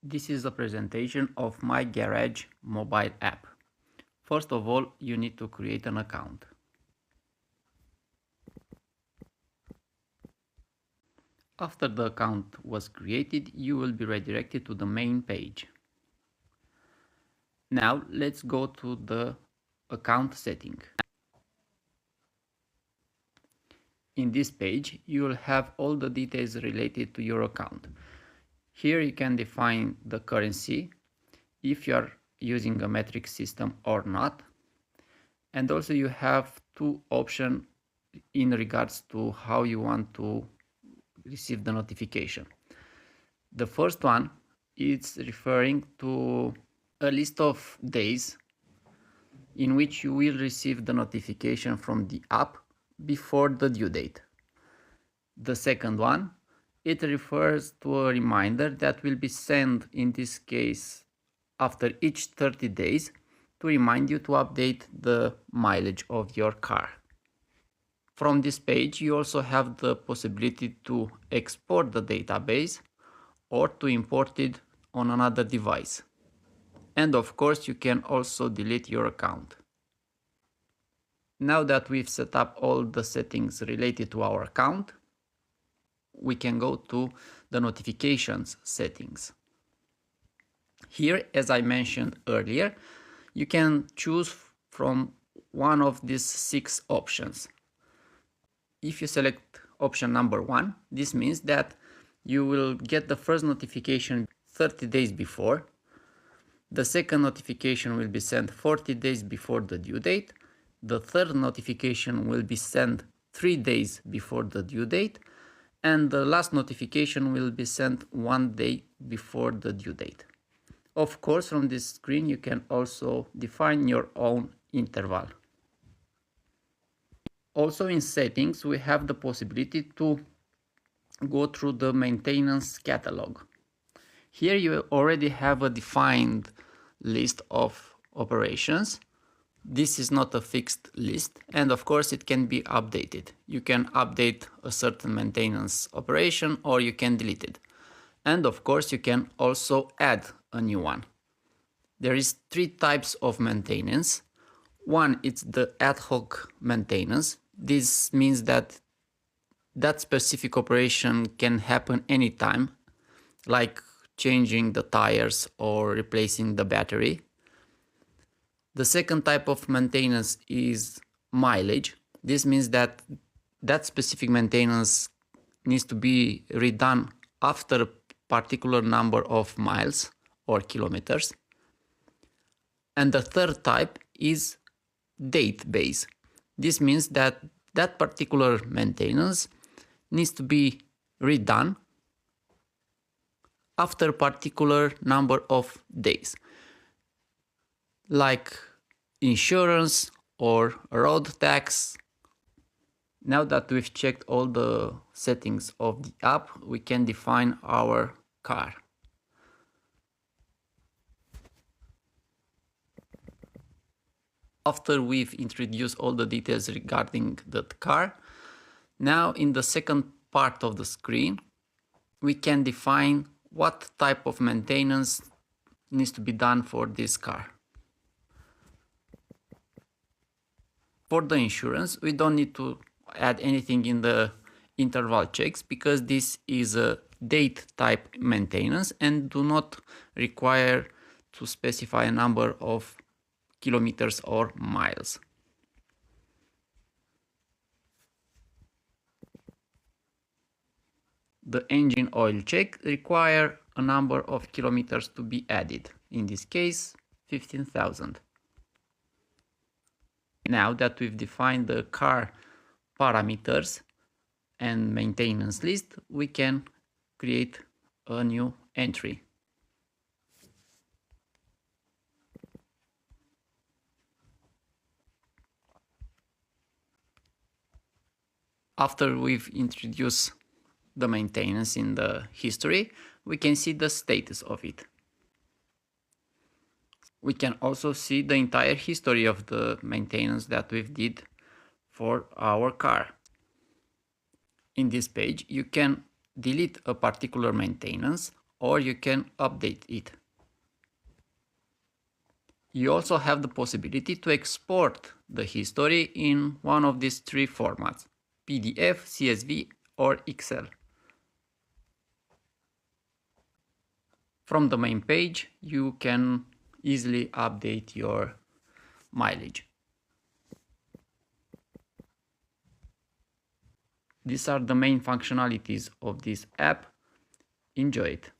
This is a presentation of MyGarage mobile app. First of all, you need to create an account. After the account was created, you will be redirected to the main page. Now let's go to the account setting. In this page, you will have all the details related to your account. Here you can define the currency, if you are using a metric system or not. And also you have two options in regards to how you want to receive the notification. The first one is referring to a list of days in which you will receive the notification from the app before the due date. The second one, it refers to a reminder that will be sent, in this case, after each 30 days to remind you to update the mileage of your car. From this page, you also have the possibility to export the database or to import it on another device. And of course, you can also delete your account. Now that we've set up all the settings related to our account, we can go to the notifications settings. Here, as I mentioned earlier, you can choose from one of these 6 options. If you select option number 1, this means that you will get the first notification 30 days before. The second notification will be sent 40 days before the due date. The third notification will be sent 3 days before the due date. And the last notification will be sent 1 day before the due date. Of course, from this screen, you can also define your own interval. Also in settings, we have the possibility to go through the maintenance catalog. Here you already have a defined list of operations. This is not a fixed list, and of course it can be updated. You can update a certain maintenance operation or you can delete it. And of course you can also add a new one. There is 3 types of maintenance. One, it's the ad hoc maintenance. This means that specific operation can happen anytime, like changing the tires or replacing the battery. The second type of maintenance is mileage. This means that specific maintenance needs to be redone after a particular number of miles or kilometers. And the third type is date-based. This means that particular maintenance needs to be redone after a particular number of days, like insurance or road tax. Now that we've checked all the settings of the app, we can define our car. After we've introduced all the details regarding the car, now in the second part of the screen, we can define what type of maintenance needs to be done for this car. For the insurance, we don't need to add anything in the interval checks because this is a date type maintenance and do not require to specify a number of kilometers or miles. The engine oil check requires a number of kilometers to be added, in this case 15,000. Now that we've defined the car parameters and maintenance list, we can create a new entry. After we've introduced the maintenance in the history, we can see the status of it. We can also see the entire history of the maintenance that we've did for our car. In this page, you can delete a particular maintenance or you can update it. You also have the possibility to export the history in one of these three formats: PDF, CSV, or Excel. From the main page, you can easily update your mileage. These are the main functionalities of this app. Enjoy it.